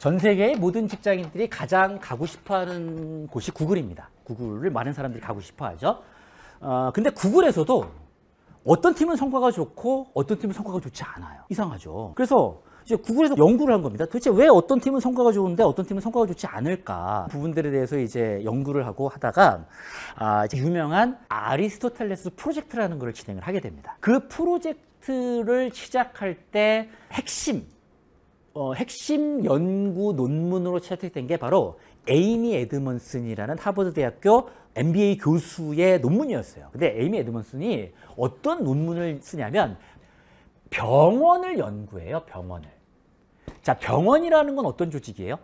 전 세계의 모든 직장인들이 가장 가고 싶어하는 곳이 구글입니다. 구글을 많은 사람들이 가고 싶어하죠. 근데 구글에서도 어떤 팀은 성과가 좋고 어떤 팀은 성과가 좋지 않아요. 이상하죠. 그래서 이제 구글에서 연구를 한 겁니다. 도대체 왜 어떤 팀은 성과가 좋은데 어떤 팀은 성과가 좋지 않을까 부분들에 대해서 이제 연구를 하고 하다가 이제 유명한 아리스토텔레스 프로젝트라는 걸 진행을 하게 됩니다. 그 프로젝트를 시작할 때 핵심 연구 논문으로 채택된 게 바로 에이미 에드먼슨이라는 하버드 대학교 MBA 교수의 논문이었어요. 근데 에이미 에드먼슨이 어떤 논문을 쓰냐면 병원을 연구해요. 병원을. 자, 병원이라는 건 어떤 조직이에요?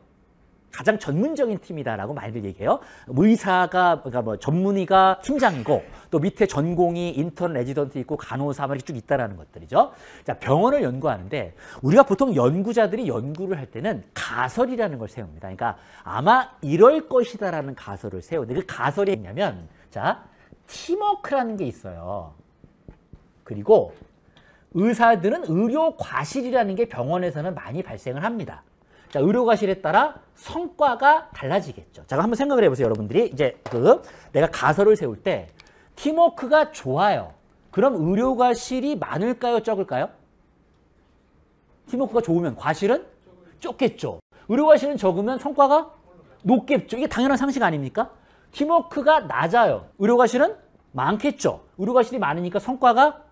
가장 전문적인 팀이다라고 많이들 얘기해요. 의사가, 그러니까 뭐 전문의가 팀장이고 또 밑에 전공이 인턴, 레지던트 있고 간호사 이렇게 쭉 있다라는 것들이죠. 자, 병원을 연구하는데 우리가 보통 연구자들이 연구를 할 때는 가설이라는 걸 세웁니다. 그러니까 아마 이럴 것이다라는 가설을 세우는데 그 가설이 뭐냐면 자, 팀워크라는 게 있어요. 그리고 의사들은 의료 과실이라는 게 병원에서는 많이 발생을 합니다. 자, 의료 과실에 따라 성과가 달라지겠죠. 자, 한번 생각을 해보세요, 여러분들이. 이제 내가 가설을 세울 때 팀워크가 좋아요. 그럼 의료 과실이 많을까요, 적을까요? 팀워크가 좋으면 과실은 적겠죠. 의료 과실은 적으면 성과가 높겠죠. 이게 당연한 상식 아닙니까? 팀워크가 낮아요. 의료 과실은 많겠죠. 의료 과실이 많으니까 성과가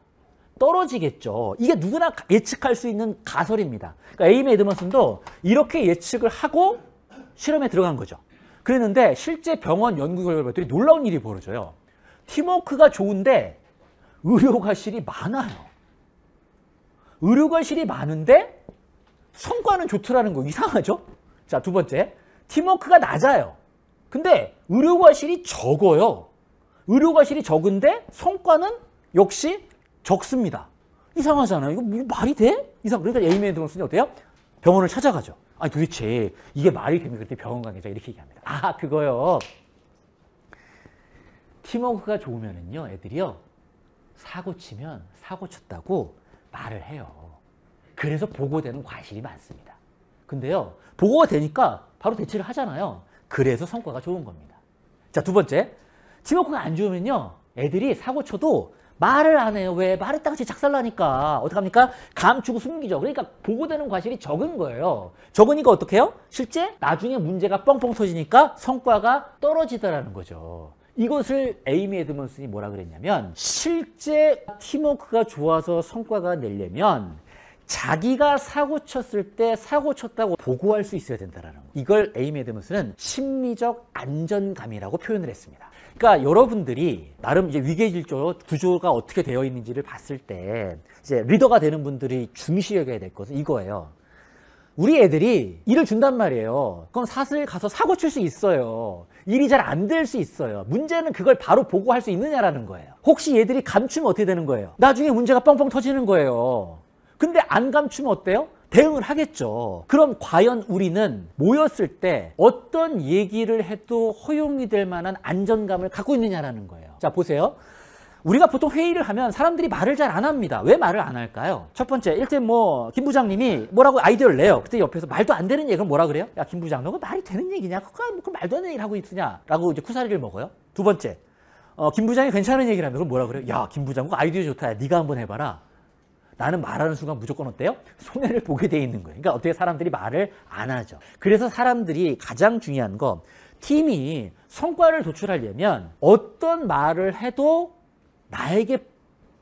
떨어지겠죠. 이게 누구나 예측할 수 있는 가설입니다. 그러니까 에이미 에드먼슨도 이렇게 예측을 하고 실험에 들어간 거죠. 그랬는데 실제 병원 연구 결과를 봤더니 놀라운 일이 벌어져요. 팀워크가 좋은데 의료과실이 많아요. 의료과실이 많은데 성과는 좋더라는 거 이상하죠? 자, 두 번째. 팀워크가 낮아요. 근데 의료과실이 적어요. 의료과실이 적은데 성과는 역시 적습니다. 이상하잖아요. 이거 뭐 말이 돼? 그러니까 에이미 에드먼슨이 어때요? 병원을 찾아가죠. 아니 도대체 이게 말이 됩니까? 그때 병원 관계자 이렇게 얘기합니다. 아, 그거요. 팀워크가 좋으면은요, 애들이요, 사고 치면 사고 쳤다고 말을 해요. 그래서 보고되는 과실이 많습니다. 근데요, 보고가 되니까 바로 대처를 하잖아요. 그래서 성과가 좋은 겁니다. 자, 두 번째. 팀워크가 안 좋으면요, 애들이 사고 쳐도 말을 안 해요. 왜? 말했다가 작살나니까. 어떡합니까? 감추고 숨기죠. 그러니까 보고되는 과실이 적은 거예요. 적으니까 어떻게 해요? 실제 나중에 문제가 뻥뻥 터지니까 성과가 떨어지더라는 거죠. 이것을 에이미 에드먼슨이 뭐라 그랬냐면 실제 팀워크가 좋아서 성과가 내려면 자기가 사고 쳤을 때 사고 쳤다고 보고할 수 있어야 된다는 거. 이걸 에이미 에드먼슨은 심리적 안전감이라고 표현을 했습니다. 그러니까 여러분들이 나름 이제 위계질적 구조가 어떻게 되어 있는지를 봤을 때 이제 리더가 되는 분들이 중시 여겨야 될 것은 이거예요. 우리 애들이 일을 준단 말이에요. 그럼 사실 가서 사고 칠 수 있어요. 일이 잘 안 될 수 있어요. 문제는 그걸 바로 보고할 수 있느냐라는 거예요. 혹시 얘들이 감추면 어떻게 되는 거예요? 나중에 문제가 뻥뻥 터지는 거예요. 근데 안 감추면 어때요? 대응을 하겠죠. 그럼 과연 우리는 모였을 때 어떤 얘기를 해도 허용이 될 만한 안전감을 갖고 있느냐라는 거예요. 자, 보세요. 우리가 보통 회의를 하면 사람들이 말을 잘 안 합니다. 왜 말을 안 할까요? 첫 번째, 일단 김 부장님이 뭐라고 아이디어를 내요. 그때 옆에서 말도 안 되는 얘기를 뭐라 그래요? 야, 김 부장, 너가 말이 되는 얘기냐? 그거 말도 안 되는 얘기를 하고 있으냐? 라고 이제 쿠사리를 먹어요. 두 번째, 김 부장이 괜찮은 얘기를 하면 그럼 뭐라 그래요? 야, 김 부장, 그거 아이디어 좋다. 야, 네가 한번 해봐라. 나는 말하는 순간 무조건 어때요? 손해를 보게 돼 있는 거예요. 그러니까 어떻게 사람들이 말을 안 하죠. 그래서 사람들이 가장 중요한 건 팀이 성과를 도출하려면 어떤 말을 해도 나에게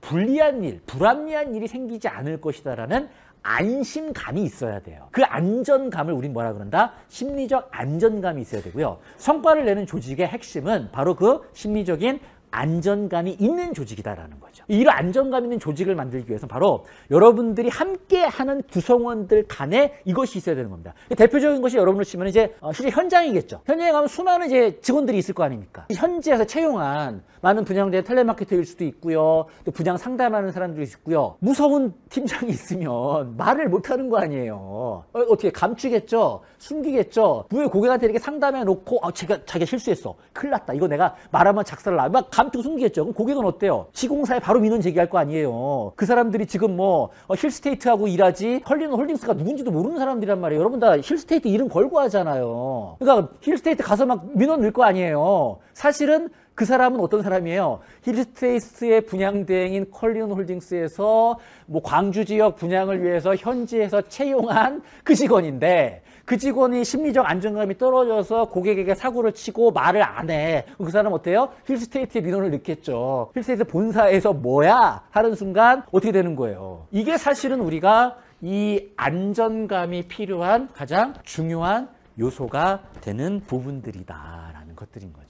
불리한 일, 불합리한 일이 생기지 않을 것이다라는 안심감이 있어야 돼요. 그 안전감을 우린 뭐라 그런다? 심리적 안전감이 있어야 되고요. 성과를 내는 조직의 핵심은 바로 그 심리적인 안전감이 있는 조직이다라는 거죠. 이런 안전감 있는 조직을 만들기 위해서 바로 여러분들이 함께하는 구성원들 간에 이것이 있어야 되는 겁니다. 대표적인 것이 여러분을 치면 이제 실제 현장이겠죠. 현장에 가면 수많은 이제 직원들이 있을 거 아닙니까? 현지에서 채용한 많은 분양대 텔레마케터일 수도 있고요. 또 분양 상담하는 사람들이 있고요. 무서운 팀장이 있으면 말을 못하는 거 아니에요. 어떻게 감추겠죠? 숨기겠죠? 왜 고객한테 이렇게 상담해 놓고 자기가 실수했어. 큰일 났다. 이거 내가 말하면 작살나. 막 감투고 숨기겠죠. 그럼 고객은 어때요? 시공사에 바로 민원 제기할 거 아니에요. 그 사람들이 지금 뭐 힐스테이트하고 일하지 컬리넌 홀딩스가 누군지도 모르는 사람들이란 말이에요. 여러분 다 힐스테이트 이름 걸고 하잖아요. 그러니까 힐스테이트 가서 막 민원 넣을 거 아니에요. 사실은 그 사람은 어떤 사람이에요? 힐스테이트의 분양대행인 컬리넌 홀딩스에서 뭐 광주 지역 분양을 위해서 현지에서 채용한 그 직원인데 그 직원이 심리적 안정감이 떨어져서 고객에게 사고를 치고 말을 안 해. 그 사람 어때요? 힐스테이트에 민원을 넣겠죠. 힐스테이트 본사에서 뭐야? 하는 순간 어떻게 되는 거예요? 이게 사실은 우리가 이 안전감이 필요한 가장 중요한 요소가 되는 부분들이다라는 것들인 거죠.